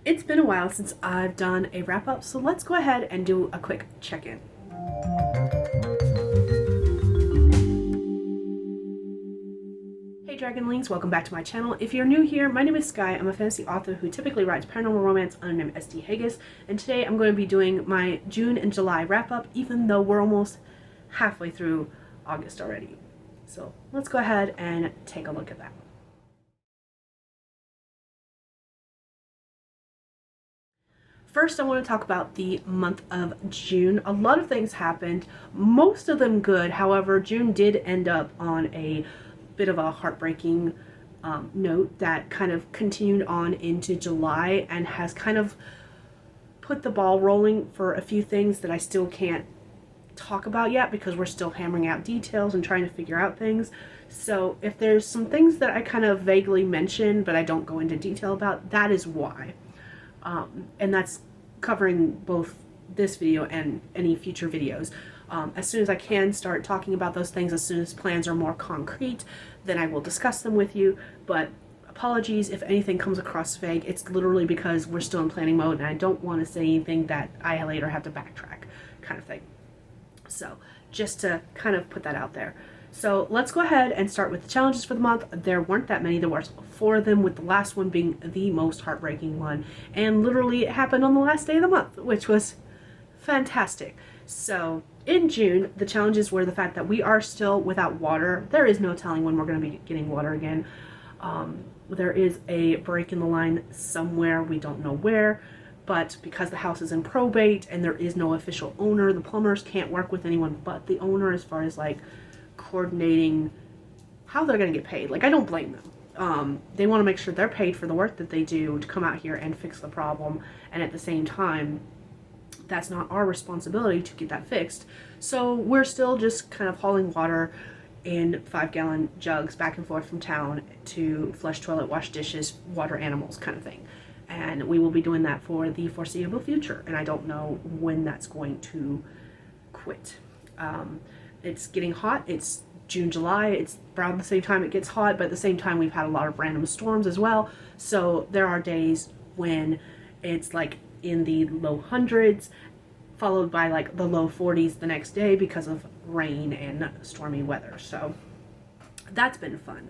It's been a while since I've done a wrap up, so let's go ahead and do a quick check-in. Hey Dragonlings, welcome back to my channel. If you're new here, my name is Skye. I'm a fantasy author who typically writes paranormal romance under the name Hegyes, and today I'm going to be doing my June and July wrap up, even though we're almost halfway through August already. So let's go ahead and take a look at that. First, I want to talk about the month of June. A lot of things happened, most of them good. However, June did end up on a bit of a heartbreaking note that kind of continued on into July and has kind of put the ball rolling for a few things that I still can't talk about yet because we're still hammering out details and trying to figure out things. So if there's some things that I kind of vaguely mention but I don't go into detail about, that is why. And that's covering both this video and any future videos. As soon as I can start talking about those things, as soon as plans are more concrete, then I will discuss them with you. But apologies if anything comes across vague. It's literally because we're still in planning mode and I don't want to say anything that I later have to backtrack, kind of thing. So just to kind of put that out there. So let's go ahead and start with the challenges for the month. There weren't that many. There were 4 of them, with the last one being the most heartbreaking one. And literally it happened on the last day of the month, which was fantastic. So in June, the challenges were the fact that we are still without water. There is no telling when we're going to be getting water again. There is a break in the line somewhere. We don't know where. But because the house is in probate and there is no official owner, the plumbers can't work with anyone but the owner as far as like coordinating how they're going to get paid. Like, I don't blame them. They want to make sure they're paid for the work that they do to come out here and fix the problem, and at the same time that's not our responsibility to get that fixed. So we're still just kind of hauling water in 5-gallon jugs back and forth from town to flush toilet, wash dishes, water animals, kind of thing. And we will be doing that for the foreseeable future, and I don't know when that's going to quit. It's getting hot. It's June, July. It's around the same time it gets hot, but at the same time we've had a lot of random storms as well. So there are days when it's like in the low hundreds, followed by like the low 40s the next day because of rain and stormy weather. So that's been fun.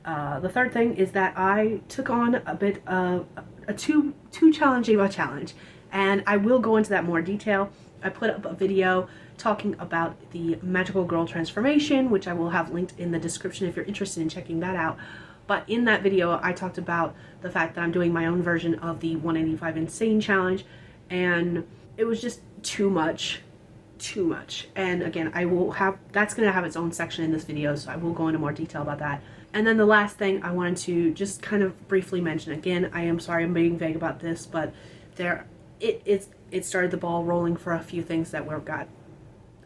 The third thing is that I took on a bit of a too challenging of a challenge, and I will go into that more detail. I put up a video talking about the magical girl transformation, which I will have linked in the description if you're interested in checking that out. But in that video, I talked about the fact that I'm doing my own version of the 185 Insane Challenge, and it was just too much. And again, that's going to have its own section in this video, so I will go into more detail about that. And then the last thing I wanted to just kind of briefly mention, again, I am sorry I'm being vague about this, but it started the ball rolling for a few things that were got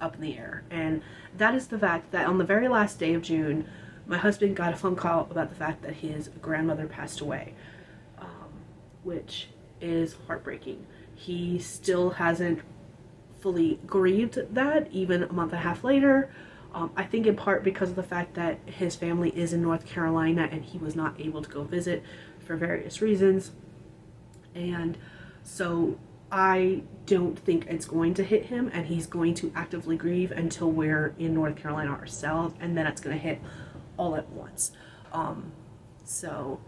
up in the air. And that is the fact that on the very last day of June, my husband got a phone call about the fact that his grandmother passed away, which is heartbreaking. He still hasn't fully grieved that, even a month and a half later. I think in part because of the fact that his family is in North Carolina and he was not able to go visit for various reasons. And so I don't think it's going to hit him, and he's going to actively grieve until we're in North Carolina ourselves, and then it's going to hit all at once. So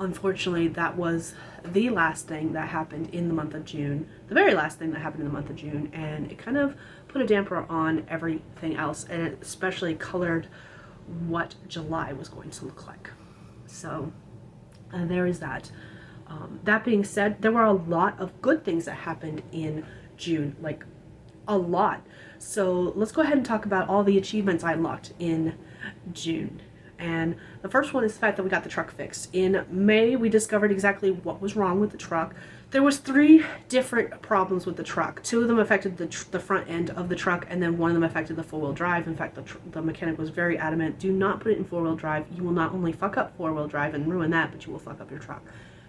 unfortunately, that was the last thing that happened in the month of June, the very last thing that happened in the month of June, and it kind of put a damper on everything else, and it especially colored what July was going to look like. So there is that. That being said, there were a lot of good things that happened in June, like a lot. So let's go ahead and talk about all the achievements I unlocked in June. And the first one is the fact that we got the truck fixed. In May, we discovered exactly what was wrong with the truck. There was 3 different problems with the truck. 2 of them affected the front end of the truck, and then one of them affected the 4-wheel drive. In fact, the mechanic was very adamant, do not put it in 4-wheel drive. You will not only fuck up 4-wheel drive and ruin that, but you will fuck up your truck.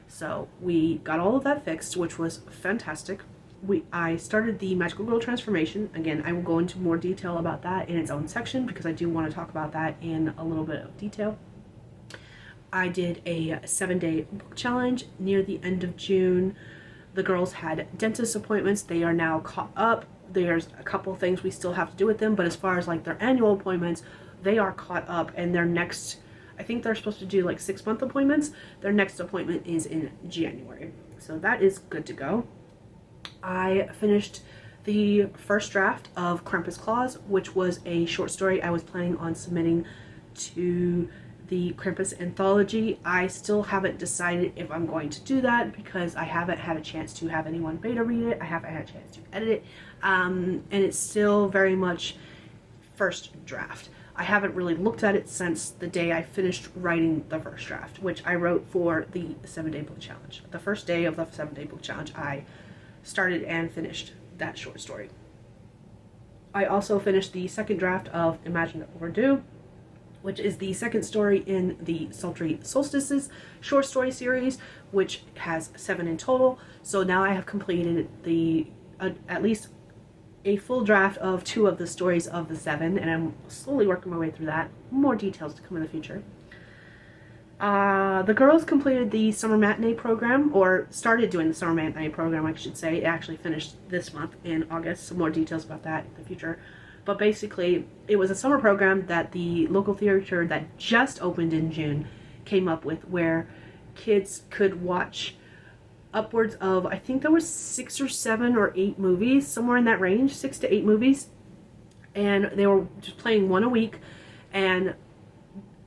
So we got all of that fixed, which was fantastic. I started the magical girl transformation. Again, I will go into more detail about that in its own section because I do want to talk about that in a little bit of detail. I did a 7-day book challenge near the end of June. The girls had dentist appointments. They are now caught up. There's a couple things we still have to do with them, but as far as like their annual appointments, they are caught up, and their next, I think they're supposed to do like 6-month appointments. Their next appointment is in January. So that is good to go. I finished the first draft of Krampus Claus, which was a short story I was planning on submitting to the Krampus anthology. I still haven't decided if I'm going to do that because I haven't had a chance to have anyone beta read it. I haven't had a chance to edit it. And it's still very much first draft. I haven't really looked at it since the day I finished writing the first draft, which I wrote for the 7-day book challenge. The first day of the 7-day book challenge, I started and finished that short story. I also finished the second draft of Imagine Overdue, which is the second story in the Sultry Solstices short story series, which has 7 in total. So now I have completed the at least a full draft of 2 of the stories of the 7, and I'm slowly working my way through that. More details to come in the future. The girls completed the summer matinee program, or started doing the summer matinee program, I should say. It actually finished this month in August. Some more details about that in the future. But basically, it was a summer program that the local theater that just opened in June came up with, where kids could watch upwards of, I think there was 6 or 7 or 8 movies, somewhere in that range, 6 to 8 movies, and they were just playing one a week, and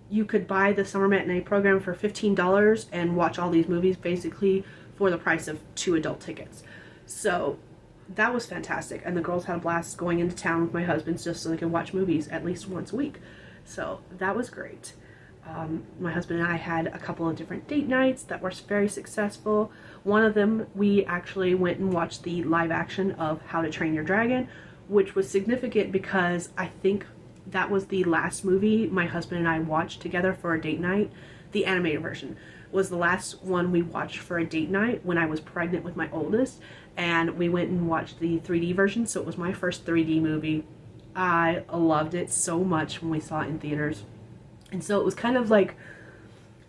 you could buy the summer matinee program for $15 and watch all these movies basically for the price of 2 adult tickets. So that was fantastic, and the girls had a blast going into town with my husband just so they could watch movies at least once a week. So that was great. My husband and I had a couple of different date nights that were very successful. One of them, we actually went and watched the live action of How to Train Your Dragon, which was significant because I think that was the last movie my husband and I watched together for a date night. The animated version was the last one we watched for a date night when I was pregnant with my oldest, and we went and watched the 3D version, so it was my first 3D movie. I loved it so much when we saw it in theaters. And so it was kind of like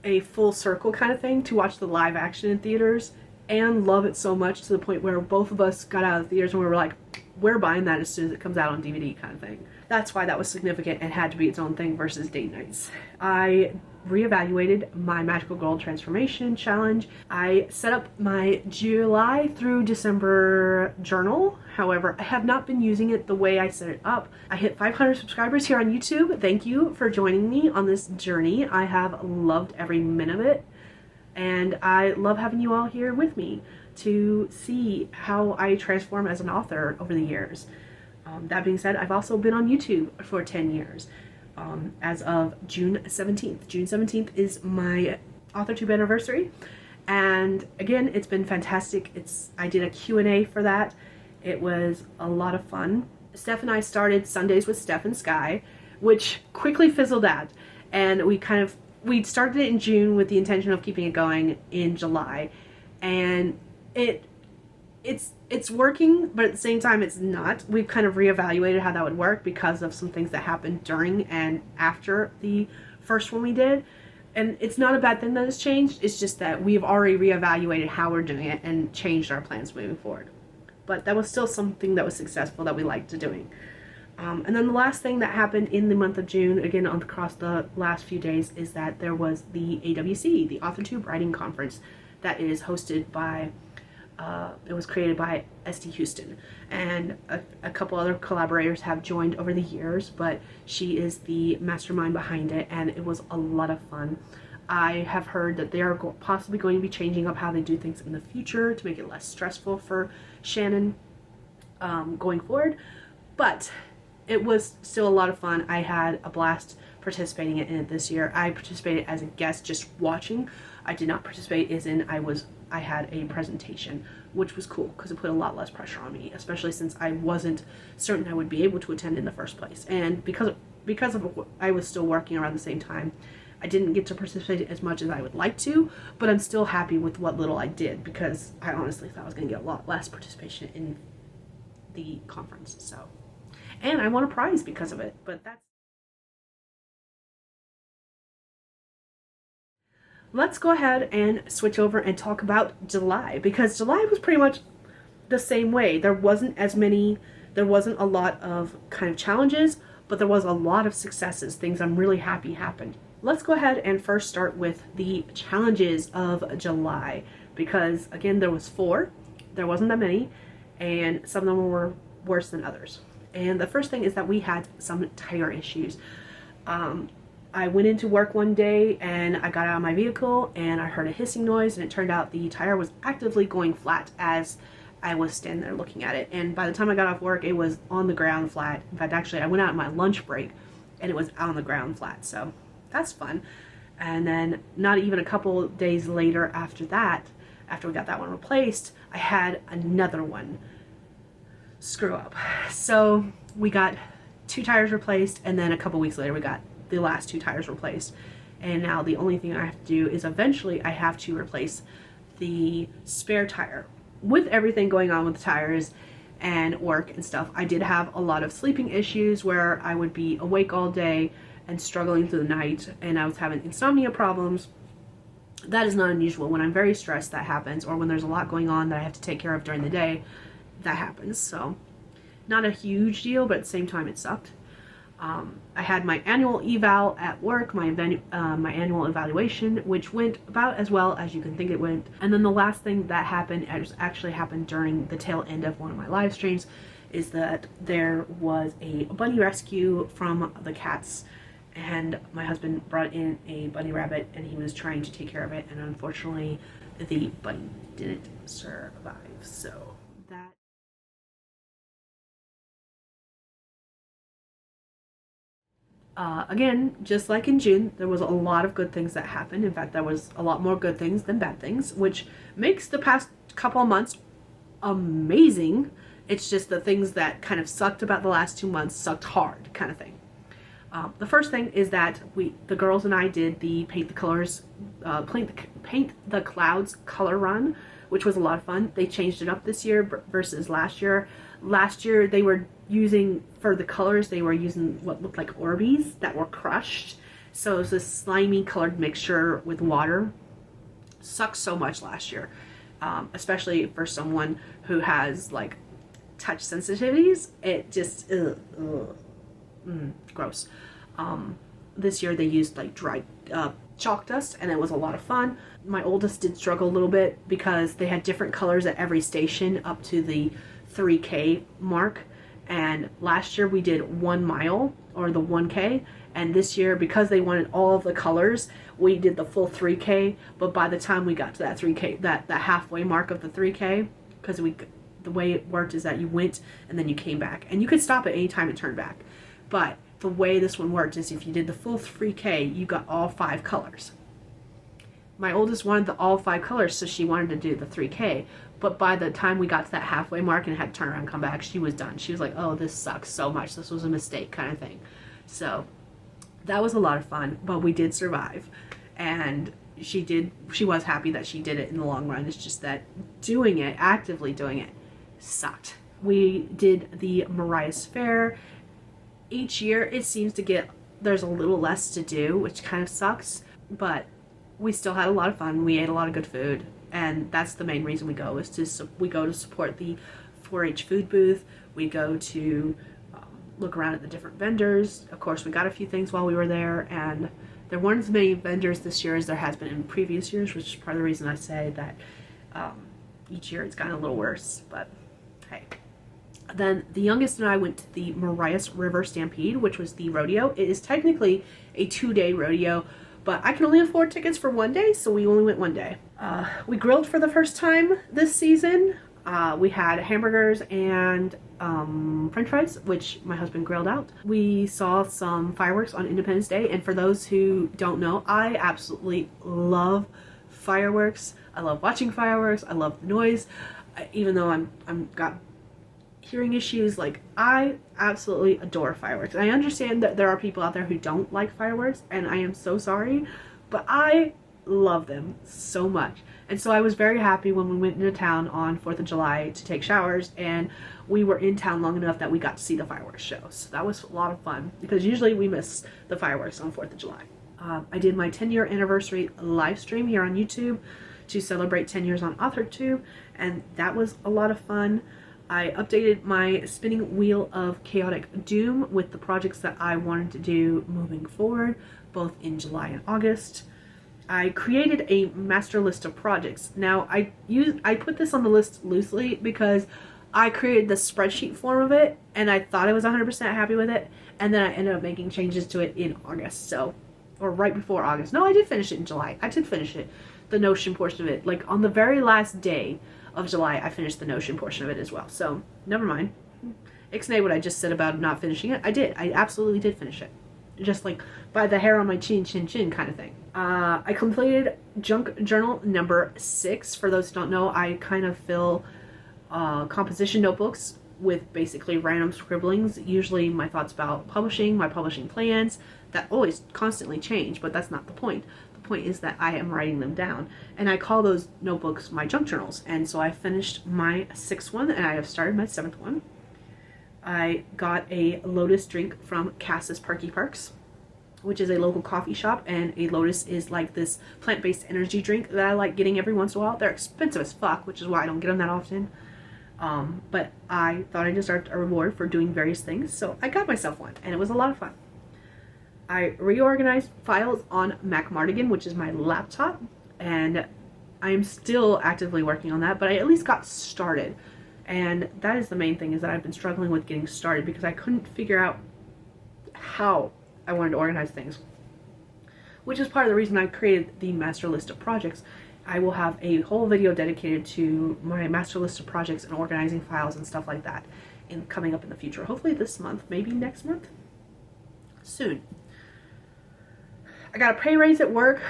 a full circle kind of thing to watch the live action in theaters and love it so much to the point where both of us got out of the theaters and we were like, we're buying that as soon as it comes out on DVD kind of thing. That's why that was significant and had to be its own thing versus date nights. I reevaluated my Magical Girl Transformation Challenge. I set up my July through December journal. However, I have not been using it the way I set it up. I hit 500 subscribers here on YouTube. Thank you for joining me on this journey. I have loved every minute of it, and I love having you all here with me to see how I transform as an author over the years. That being said, I've also been on YouTube for 10 years. As of June 17th. June 17th is my AuthorTube anniversary, and again, it's been fantastic. I did a Q&A for that. It was a lot of fun. Steph and I started Sundays with Steph and Skye, which quickly fizzled out, and we started it in June with the intention of keeping it going in July, and it's working, but at the same time it's not. We've kind of reevaluated how that would work because of some things that happened during and after the first one we did, and it's not a bad thing that it's changed. It's just that we've already reevaluated how we're doing it and changed our plans moving forward. But that was still something that was successful that we liked doing. And then the last thing that happened in the month of June, again across the last few days, is that there was the AWC, the AuthorTube Writing Conference, that is hosted by it was created by St. Houston, and a couple other collaborators have joined over the years, but she is the mastermind behind it, and it was a lot of fun. I have heard that they are possibly going to be changing up how they do things in the future to make it less stressful for Shannon going forward, but it was still a lot of fun. I had a blast participating in it this year. I participated as a guest, just watching. I did not participate as in I had a presentation, which was cool because it put a lot less pressure on me, especially since I wasn't certain I would be able to attend in the first place. And because of I was still working around the same time, I didn't get to participate as much as I would like to, but I'm still happy with what little I did because I honestly thought I was going to get a lot less participation in the conference. So, and I won a prize because of it, but that's let's go ahead and switch over and talk about July, because July was pretty much the same way. There wasn't a lot of kind of challenges, but there was a lot of successes, things I'm really happy happened. Let's go ahead and first start with the challenges of July, because again, there was 4. There wasn't that many, and some of them were worse than others. And the first thing is that we had some tire issues. I went into work one day and I got out of my vehicle and I heard a hissing noise, and it turned out the tire was actively going flat as I was standing there looking at it. And by the time I got off work, it was on the ground flat. In fact, actually, I went out on my lunch break and it was out on the ground flat. So that's fun. And then not even a couple days later after that, after we got that one replaced, I had another one screw up. So we got 2 tires replaced, and then a couple weeks later we got the last 2 tires replaced. And now the only thing I have to do is eventually I have to replace the spare tire. With everything going on with the tires and work and stuff, I did have a lot of sleeping issues where I would be awake all day and struggling through the night, and I was having insomnia problems. That is not unusual. When I'm very stressed, that happens, or when there's a lot going on that I have to take care of during the day, that happens. So not a huge deal, but at the same time it sucked. I had my annual eval at work, my annual evaluation, which went about as well as you can think it went. And then the last thing that happened, actually happened during the tail end of one of my live streams, is that there was a bunny rescue from the cats, and my husband brought in a bunny rabbit and he was trying to take care of it, and unfortunately the bunny didn't survive. So that again, just like in June, there was a lot of good things that happened. In fact, there was a lot more good things than bad things, which makes the past couple of months amazing. It's just the things that kind of sucked about the last 2 months sucked hard kind of thing. The first thing is that the girls and I did the paint the clouds color run, which was a lot of fun. They changed it up this year versus last year. Last year they were using, for the colors, they were using what looked like Orbeez that were crushed. So it was this slimy colored mixture with water. Sucked so much last year, especially for someone who has like touch sensitivities. It just gross. This year they used like dried chalk dust, and it was a lot of fun. My oldest did struggle a little bit because they had different colors at every station up to the 3K mark, and last year we did 1 mile, or the 1K, and this year, because they wanted all of the colors, we did the full 3K. But by the time we got to that 3K, that halfway mark of the 3K, because the way it worked is that you went and then you came back, and you could stop at any time and turn back. But the way this one worked is if you did the full 3K, you got all 5 colors. My oldest wanted all 5 colors, so she wanted to do the 3K. But by the time we got to that halfway mark and had to turn around and come back, she was done. She was like, oh, this sucks so much. This was a mistake kind of thing. So that was a lot of fun, but we did survive. And she was happy that she did it in the long run. It's just that actively doing it, sucked. We did the Mariah's Fair. Each year it seems to there's a little less to do, which kind of sucks, but we still had a lot of fun. We ate a lot of good food, and that's the main reason we go, is we go to support the 4-H food booth. We go to look around at the different vendors. Of course, we got a few things while we were there, and there weren't as many vendors this year as there has been in previous years, which is part of the reason I say that each year it's gotten a little worse, but hey. Then the youngest and I went to the Mariah's River Stampede, which was the rodeo. It is technically a 2-day rodeo, but I can only afford tickets for 1 day, so we only went 1 day. We grilled for the first time this season. We had hamburgers and french fries, which my husband grilled out. We saw some fireworks on Independence Day, and for those who don't know, I absolutely love fireworks. I love watching fireworks. I love the noise. Even though I'm got hearing issues, like, I absolutely adore fireworks. I understand that there are people out there who don't like fireworks, and I am so sorry, but I love them so much. And so I was very happy when we went into town on 4th of July to take showers, and we were in town long enough that we got to see the fireworks show. So that was a lot of fun, because usually we miss the fireworks on 4th of July. I did my 10-year anniversary live stream here on YouTube to celebrate 10 years on authortube, and that was a lot of fun. I updated my spinning wheel of chaotic doom with the projects that I wanted to do moving forward, both in July and August. I created a master list of projects. Now I put this on the list loosely because I created the spreadsheet form of it and I thought I was 100% happy with it, and then I ended up making changes to it in August, so, or right before August. No, I did finish it in July. I did finish it, the Notion portion of it. Like on the very last day of July, I finished the Notion portion of it as well. So never mind. Ixnay what I just said about not finishing it. I did. I absolutely did finish it. Just like by the hair on my chin kind of thing. I completed junk journal number 6. For those who don't know, I kind of fill composition notebooks with basically random scribblings, usually my thoughts about publishing, my publishing plans, that always constantly change, but that's not the point. The point is that I am writing them down, and I call those notebooks my junk journals. And so I finished my 6th one, and I have started my 7th one. I got a Lotus drink from Cass's Perky Perks, which is a local coffee shop, and a Lotus is like this plant-based energy drink that I like getting every once in a while. They're expensive as fuck, which is why I don't get them that often. But I thought I deserved a reward for doing various things, so I got myself one, and it was a lot of fun. I reorganized files on MacMardigan, which is my laptop, and I am still actively working on that, but I at least got started. And that is the main thing, is that I've been struggling with getting started because I couldn't figure out how I wanted to organize things, which is part of the reason I created the master list of projects. I will have a whole video dedicated to my master list of projects and organizing files and stuff like that coming up in the future. Hopefully this month, maybe next month, soon. I got a pay raise at work.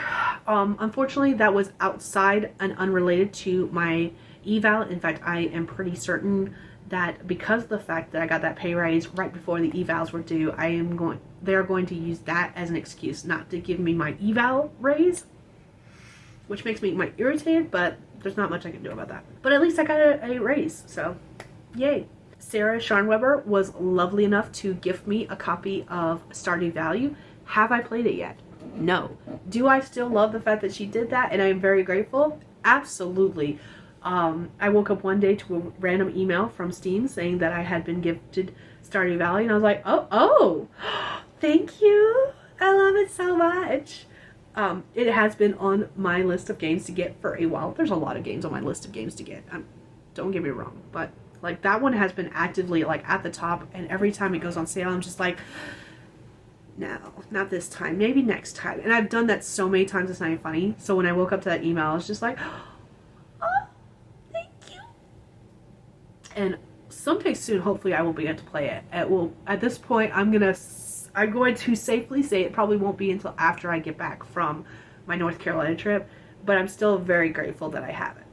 Unfortunately, that was outside and unrelated to my eval. In fact, I am pretty certain that because of the fact that I got that pay raise right before the evals were due, they're going to use that as an excuse not to give me my eval raise, which makes me irritated, but there's not much I can do about that. But at least I got a raise, so yay. Sarah Scharnweber was lovely enough to gift me a copy of Stardew Valley. Have I played it yet? No. Do I still love the fact that she did that and I am very grateful? Absolutely. I woke up one day to a random email from Steam saying that I had been gifted Stardew Valley, and I was like, oh, thank you. I love it so much. It has been on my list of games to get for a while. There's a lot of games on my list of games to get. Don't get me wrong, but like that one has been actively like at the top, and every time it goes on sale, I'm just like, no, not this time. Maybe next time. And I've done that so many times, it's not even funny. So when I woke up to that email, I was just like, oh, thank you. And someday soon, hopefully, I will begin to play it. At this point, I'm going to safely say it probably won't be until after I get back from my North Carolina trip, but I'm still very grateful that I have it.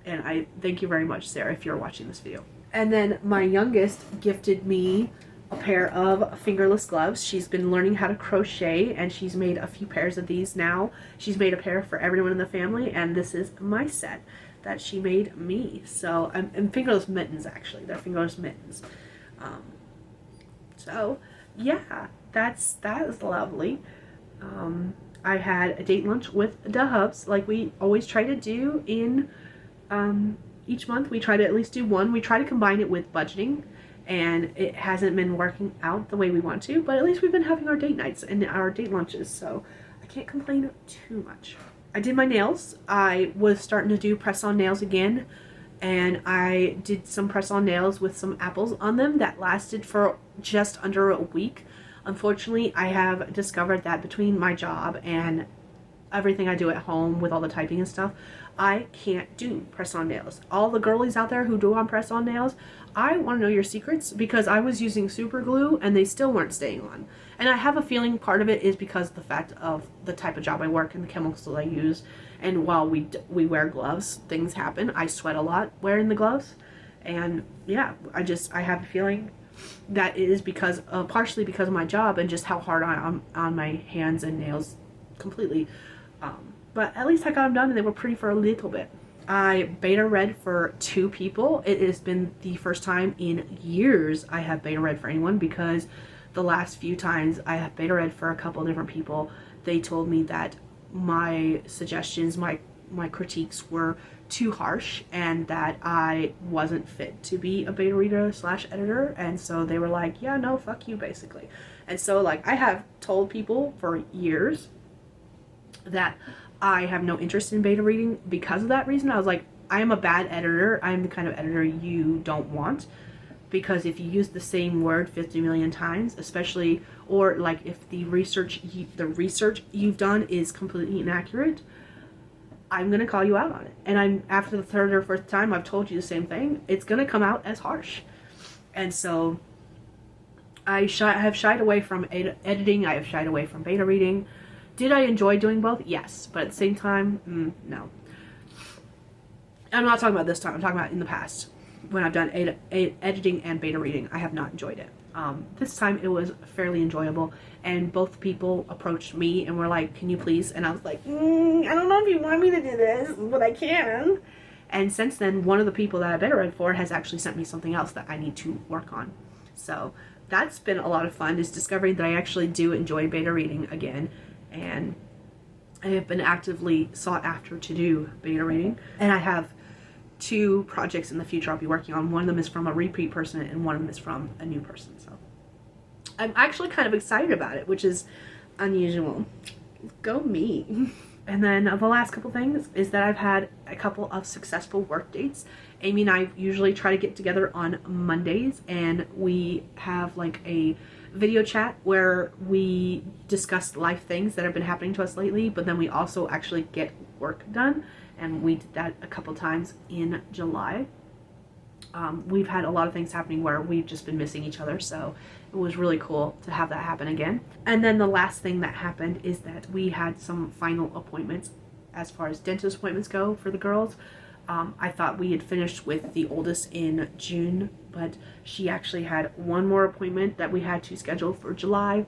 And I thank you very much, Sarah, if you're watching this video. And then my youngest gifted me a pair of fingerless gloves. She's been learning how to crochet, and she's made a few pairs of these now. She's made a pair for everyone in the family, and this is my set that she made me. So, and fingerless mittens, actually. They're fingerless mittens. So, yeah, that is lovely. I had a date lunch with the Hubs, like we always try to do in each month. We try to at least do one. We try to combine it with budgeting, and it hasn't been working out the way we want to, but at least we've been having our date nights and our date lunches, so I can't complain too much. I did my nails. I was starting to do press-on nails again, and I did some press-on nails with some apples on them that lasted for just under a week. Unfortunately, I have discovered that between my job and everything I do at home with all the typing and stuff, I can't do press-on nails. All the girlies out there who do on press-on nails, I want to know your secrets, because I was using super glue and they still weren't staying on. And I have a feeling part of it is because of the fact of the type of job I work and the chemicals that I use. And while we wear gloves, things happen. I sweat a lot wearing the gloves. And yeah, I have a feeling that it is partially because of my job and just how hard I'm on my hands and nails completely. But at least I got them done, and they were pretty for a little bit. I beta read for 2 people. It has been the first time in years I have beta read for anyone, because the last few times I have beta read for a couple different people, they told me that my suggestions, my critiques were too harsh, and that I wasn't fit to be a beta reader slash editor. And so they were like, yeah, no, fuck you, basically. And so, like, I have told people for years that I have no interest in beta reading because of that reason. I was like, I am a bad editor. I am the kind of editor you don't want, because if you use the same word 50 million times, especially, or like if the research you've done is completely inaccurate, I'm going to call you out on it. And after the third or fourth time I've told you the same thing, it's going to come out as harsh. And so I have shied away from editing. I have shied away from beta reading. Did I enjoy doing both? Yes. But at the same time, no. I'm not talking about this time. I'm talking about in the past. When I've done editing and beta reading, I have not enjoyed it. This time it was fairly enjoyable, and both people approached me and were like, can you please? And I was like, I don't know if you want me to do this, but I can. And since then, one of the people that I beta read for has actually sent me something else that I need to work on. So that's been a lot of fun, is discovering that I actually do enjoy beta reading again. And I have been actively sought after to do beta reading. And I have 2 projects in the future I'll be working on. One of them is from a repeat person, and one of them is from a new person. So I'm actually kind of excited about it, which is unusual. Go me. And then the last couple things is that I've had a couple of successful work dates. Amy and I usually try to get together on Mondays, and we have like a video chat where we discuss life things that have been happening to us lately, but then we also actually get work done. And we did that a couple times in July. We've had a lot of things happening where we've just been missing each other, so it was really cool to have that happen again. And then the last thing that happened is that we had some final appointments as far as dentist appointments go for the girls. I thought we had finished with the oldest in June, but she actually had one more appointment that we had to schedule for July,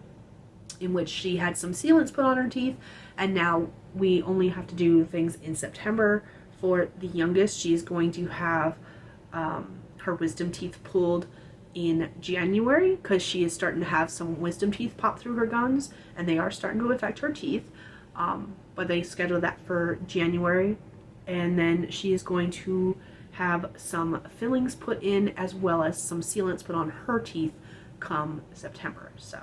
in which she had some sealants put on her teeth, and now we only have to do things in September. For the youngest, she's going to have her wisdom teeth pulled in January, because she is starting to have some wisdom teeth pop through her gums, and they are starting to affect her teeth. But they scheduled that for January, and then she is going to have some fillings put in, as well as some sealants put on her teeth come September. So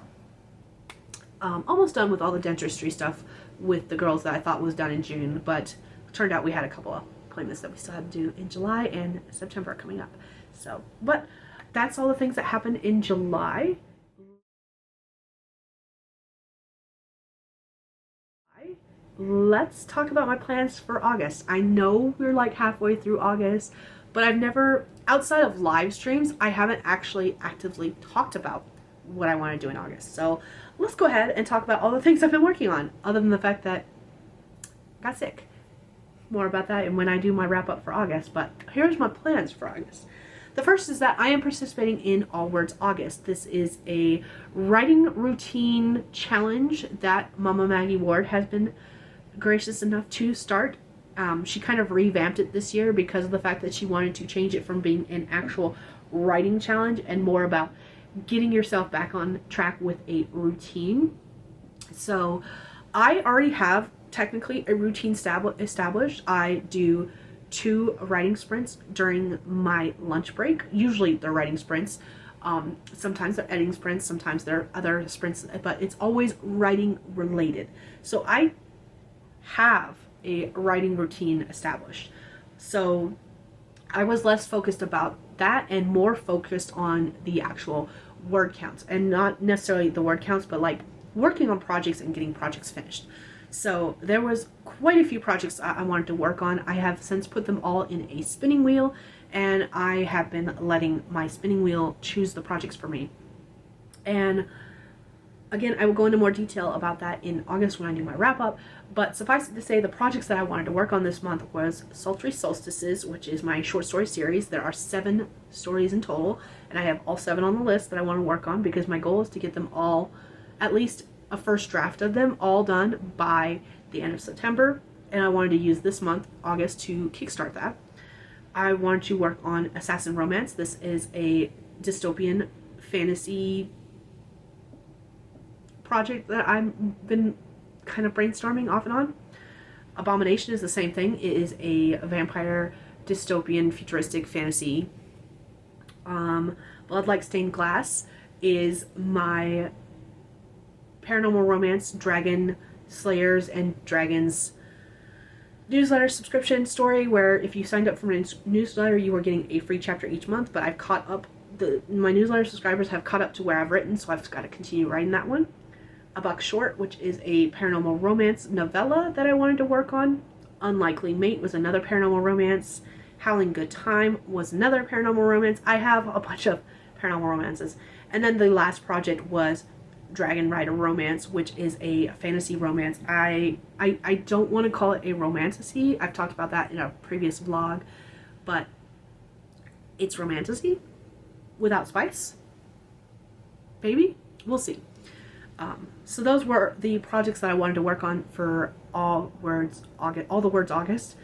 almost done with all the dentistry stuff with the girls that I thought was done in June, but it turned out we had a couple of appointments that we still had to do in July and September coming up. So, but that's all the things that happened in July. Let's talk about my plans for August. I know we're like halfway through August, but I've never, outside of live streams, I haven't actually actively talked about what I want to do in August. So let's go ahead and talk about all the things I've been working on, other than the fact that I got sick. More about that and when I do my wrap up for August, but here's my plans for August. The first is that I am participating in All Words August. This is a writing routine challenge that Mama Maggie Ward has been gracious enough to start. She kind of revamped it this year because of the fact that she wanted to change it from being an actual writing challenge and more about getting yourself back on track with a routine. So I already have technically a routine established. I do 2 writing sprints during my lunch break. Usually they're writing sprints. Sometimes they're editing sprints, sometimes they're other sprints, but it's always writing related. So I have a writing routine established. So I was less focused about that and more focused on the actual word counts, and not necessarily the word counts, but like working on projects and getting projects finished. So there was quite a few projects I wanted to work on. I have since put them all in a spinning wheel, and I have been letting my spinning wheel choose the projects for me. And again, I will go into more detail about that in August when I do my wrap up, but suffice it to say, the projects that I wanted to work on this month was Sultry Solstices, which is my short story series. There are 7 stories in total, and I have all 7 on the list that I want to work on because my goal is to get them all, at least a first draft of them, all done by the end of September, and I wanted to use this month, August, to kickstart that. I wanted to work on Assassin Romance. This is a dystopian fantasy project that I've been kind of brainstorming off and on. Abomination is the same thing. It is a vampire dystopian futuristic fantasy. Blood Like Stained Glass is my paranormal romance, dragon slayers and dragons newsletter subscription story, where if you signed up for my newsletter, you were getting a free chapter each month. But I've caught up, my newsletter subscribers have caught up to where I've written, so I've got to continue writing that one. A Buck Short, which is a paranormal romance novella that I wanted to work on. Unlikely Mate was another paranormal romance. Howling Good Time was another paranormal romance. I have a bunch of paranormal romances. And then the last project was Dragon Rider Romance, which is a fantasy romance. I don't want to call it a romantasy. I've talked about that in a previous vlog, but it's romantasy without spice. Maybe? We'll see. So those were the projects that I wanted to work on for All the Words August.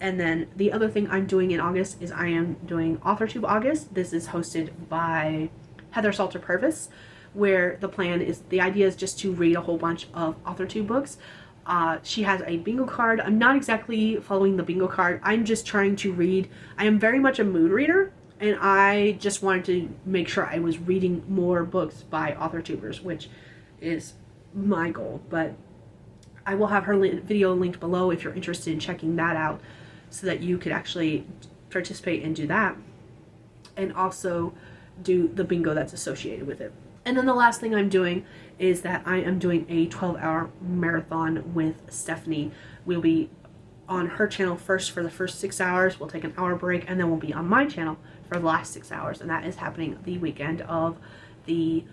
And then the other thing I'm doing in August is I am doing AuthorTube August. This is hosted by Heather Salter Purvis, where the idea is just to read a whole bunch of AuthorTube books. She has a bingo card. I'm not exactly following the bingo card. I'm just trying to read. I am very much a mood reader, and I just wanted to make sure I was reading more books by AuthorTubers, which is my goal. But I will have her video linked below if you're interested in checking that out, so that you could actually participate and do that, and also do the bingo that's associated with it. And then the last thing I'm doing is that I am doing a 12-hour marathon with Stephanie. We'll be on her channel first for the first 6 hours. We'll take an hour break, and then we'll be on my channel for the last 6 hours. And that is happening the weekend of the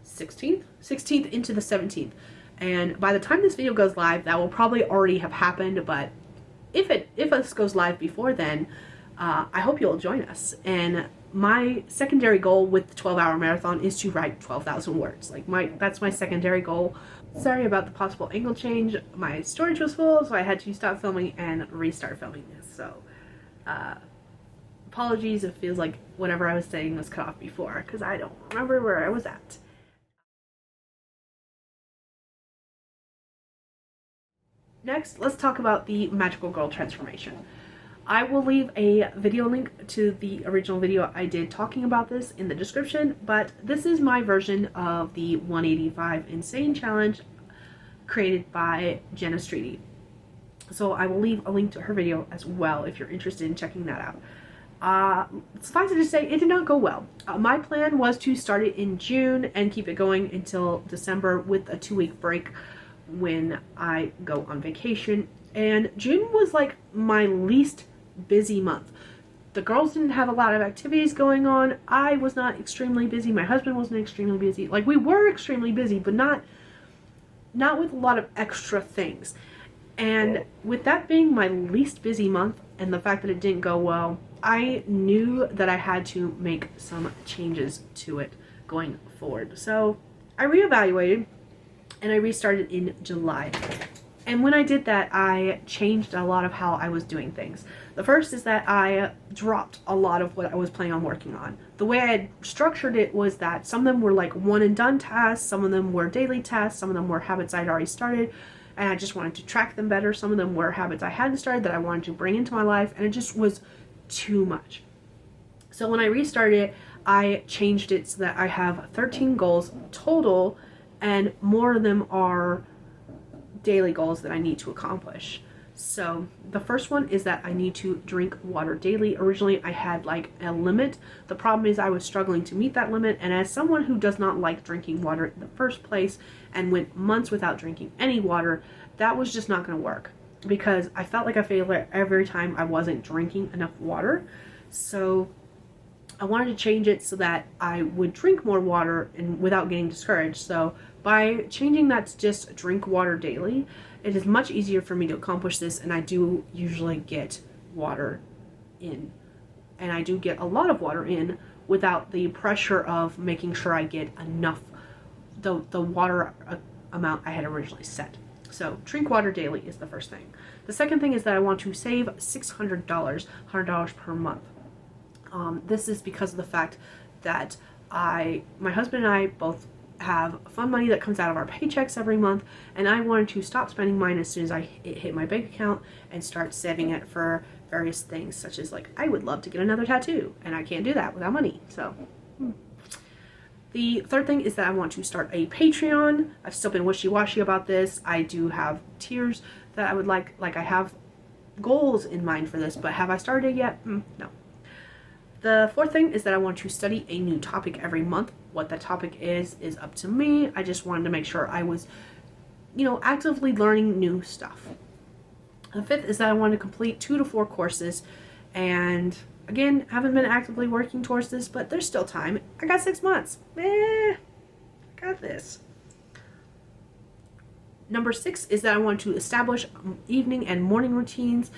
16th into the 17th. And by the time this video goes live, that will probably already have happened. But if this goes live before then, I hope you'll join us. And my secondary goal with the 12-hour marathon is to write 12,000 words. That's my secondary goal. Sorry about the possible angle change. My storage was full, so I had to stop filming and restart filming this. So apologies if it feels like whatever I was saying was cut off before, because I don't remember where I was at. Next, let's talk about the magical girl transformation. I will leave a video link to the original video I did talking about this in the description, but this is my version of the 185 Insane Challenge created by Jenna Streety. So I will leave a link to her video as well if you're interested in checking that out. Suffice it to say, it did not go well. My plan was to start it in June and keep it going until December with a 2-week break when I go on vacation. And June was like my least busy month. The girls didn't have a lot of activities going on. I was not extremely busy. My husband wasn't extremely busy. Like, we were extremely busy, but not with a lot of extra things. And with that being my least busy month and the fact that it didn't go well, I knew that I had to make some changes to it going forward. So I reevaluated and I restarted in July. And when I did that, I changed a lot of how I was doing things. The first is that I dropped a lot of what I was planning on working on. The way I had structured it was that some of them were like one and done tasks, some of them were daily tasks, some of them were habits I'd already started, and I just wanted to track them better. Some of them were habits I hadn't started that I wanted to bring into my life, and it just was too much. So when I restarted it, I changed it so that I have 13 goals total, and more of them are daily goals that I need to accomplish. So the first one is that I need to drink water daily. Originally I had like a limit. The problem is I was struggling to meet that limit, and as someone who does not like drinking water in the first place and went months without drinking any water, that was just not going to work, because I felt like a failure every time I wasn't drinking enough water. So I wanted to change it so that I would drink more water and without getting discouraged. So by changing that to just drink water daily, it is much easier for me to accomplish this, and I do usually get water in. And I do get a lot of water in without the pressure of making sure I get enough, the water amount I had originally set. So drink water daily is the first thing. The second thing is that I want to save $600, $100 per month. This is because of the fact that my husband and I both have fun money that comes out of our paychecks every month, and I wanted to stop spending mine as soon as it hit my bank account and start saving it for various things, such as like I would love to get another tattoo, and I can't do that without money. So the third thing is that I want to start a Patreon. I've still been wishy-washy about this. I do have tiers that I would like I have goals in mind for this, but have I started yet? No. The fourth thing is that I want to study a new topic every month. What that topic is up to me. I just wanted to make sure I was, actively learning new stuff. The fifth is that I want to complete 2 to 4 courses, and again, haven't been actively working towards this, but there's still time. I got 6 months. I got this. Number 6 is that I want to establish evening and morning routines.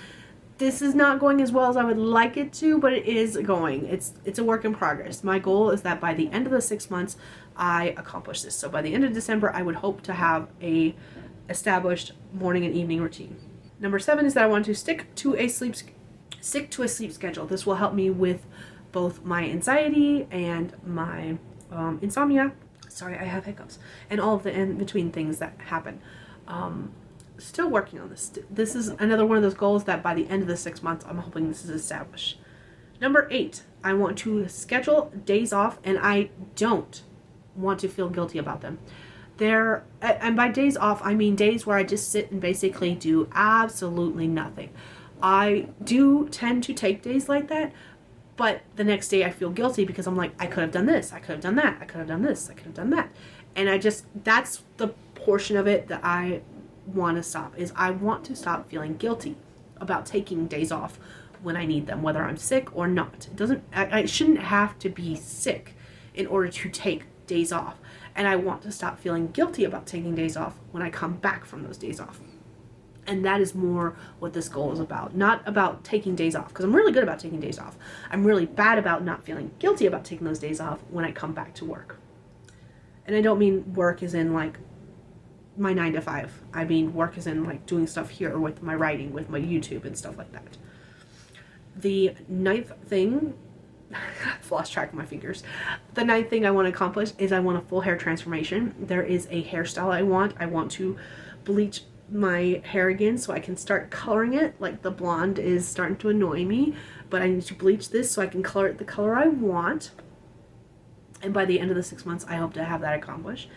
This is not going as well as I would like it to, but it is going. It's a work in progress. My goal is that by the end of the 6 months, I accomplish this. So by the end of December, I would hope to have a established morning and evening routine. Number 7 is that I want to stick to a sleep schedule. This will help me with both my anxiety and my insomnia. Sorry, I have hiccups. And all of the in-between things that happen. Still working on this. This is another one of those goals that by the end of the 6 months, I'm hoping this is established. Number 8, I want to schedule days off, and I don't want to feel guilty about them. And by days off, I mean days where I just sit and basically do absolutely nothing. I do tend to take days like that, but the next day I feel guilty because I'm like, I could have done this, I could have done that, I could have done this, I could have done that. And that's the portion of it that I want to stop, is I want to stop feeling guilty about taking days off when I need them, whether I'm sick or not. I shouldn't have to be sick in order to take days off. And I want to stop feeling guilty about taking days off when I come back from those days off. And that is more what this goal is about. Not about taking days off, because I'm really good about taking days off. I'm really bad about not feeling guilty about taking those days off when I come back to work. And I don't mean work as in like my 9 to 5. I mean work as in like doing stuff here with my writing, with my YouTube and stuff like that. The 9th thing, I've lost track of my fingers. The 9th thing I want to accomplish is I want a full hair transformation. There is a hairstyle I want. I want to bleach my hair again so I can start coloring it. Like the blonde is starting to annoy me, but I need to bleach this so I can color it the color I want. And by the end of the 6 months, I hope to have that accomplished.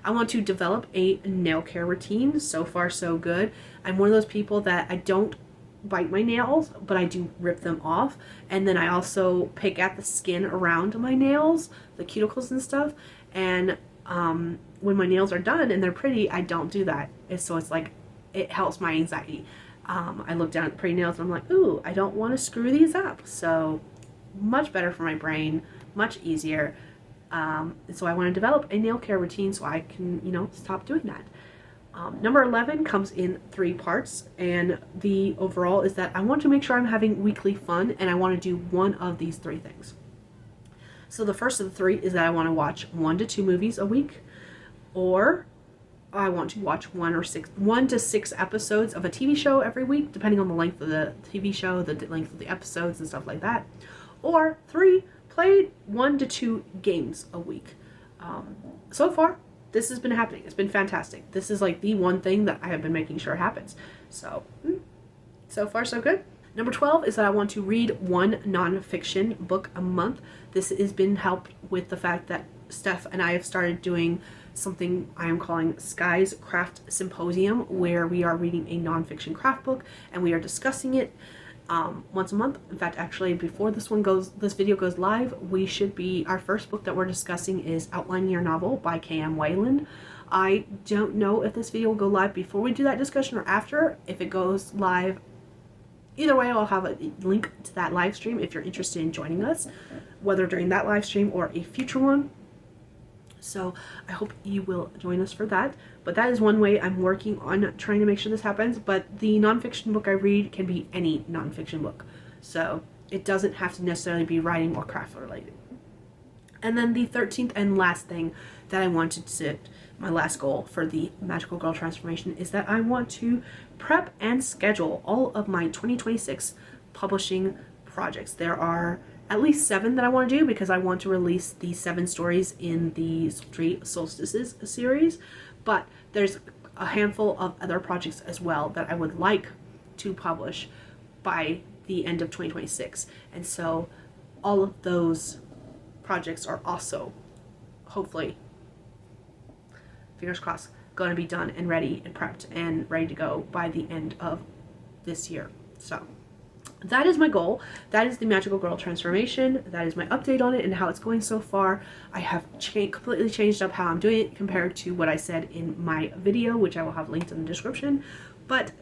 I want to develop a nail care routine. So far, so good. I'm one of those people that I don't bite my nails, but I do rip them off. And then I also pick at the skin around my nails, the cuticles and stuff. And when my nails are done and they're pretty, I don't do that. So it's like, it helps my anxiety. I look down at the pretty nails and I'm like, ooh, I don't want to screw these up. So much better for my brain, much easier. So I want to develop a nail care routine so I can, stop doing that. Number 11 comes in 3 parts, and the overall is that I want to make sure I'm having weekly fun, and I want to do one of these 3 things. So the first of the 3 is that I want to watch 1 to 2 movies a week, or I want to watch 1 to 6 episodes of a TV show every week, depending on the length of the TV show, the length of the episodes and stuff like that. Or 3, play 1 to 2 games a week. So far, this has been happening. It's been fantastic. This is like the one thing that I have been making sure happens. So far so good. Number 12 is that I want to read 1 nonfiction book a month. This has been helped with the fact that Steph and I have started doing something I am calling Skye's Craft Symposium, where we are reading a nonfiction craft book and we are discussing it once a month. In fact, actually, before this video goes live, our first book that we're discussing is Outlining Your Novel by K.M. Wayland. I don't know if this video will go live before we do that discussion or after. If it goes live, either way, I'll have a link to that live stream if you're interested in joining us, whether during that live stream or a future one. So I hope you will join us for that. But that is one way I'm working on trying to make sure this happens. But the nonfiction book I read can be any nonfiction book. So it doesn't have to necessarily be writing or craft related. And then the 13th and last thing that I wanted to set, my last goal for the Magical Girl Transformation, is that I want to prep and schedule all of my 2026 publishing projects. There are at least 7 that I want to do, because I want to release the 7 stories in the Sultry Solstices series. But there's a handful of other projects as well that I would like to publish by the end of 2026. And so all of those projects are also, hopefully, fingers crossed, going to be done and ready and prepped and ready to go by the end of this year. So that is my goal. That is the Magical Girl transformation. That is my update on it and how it's going so far. I have completely changed up how I'm doing it compared to what I said in my video, which I will have linked in the description. But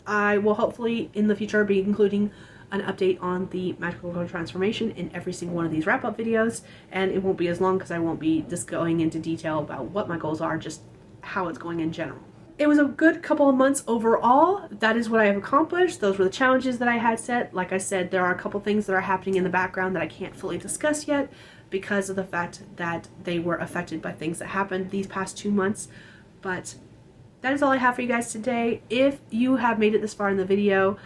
I will hopefully in the future be including an update on the Magical Girl transformation in every single one of these wrap-up videos, and it won't be as long because I won't be just going into detail about what my goals are, just how it's going in general. It was a good couple of months overall. That is what I have accomplished. Those were the challenges that I had set. Like I said, there are a couple things that are happening in the background that I can't fully discuss yet because of the fact that they were affected by things that happened these past 2 months. But that is all I have for you guys today. If you have made it this far in the video,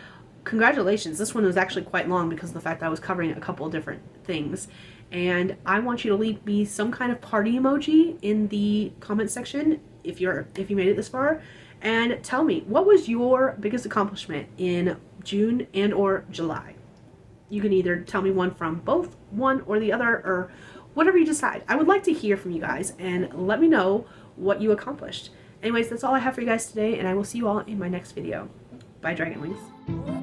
congratulations. This one was actually quite long because of the fact that I was covering a couple of different things. And I want you to leave me some kind of party emoji in the comment section if you made it this far, and tell me, what was your biggest accomplishment in June and or July? You can either tell me one from both, one or the other, or whatever you decide. I would like to hear from you guys and let me know what you accomplished. Anyways, that's all I have for you guys today, and I will see you all in my next video. Bye, Dragon Wings.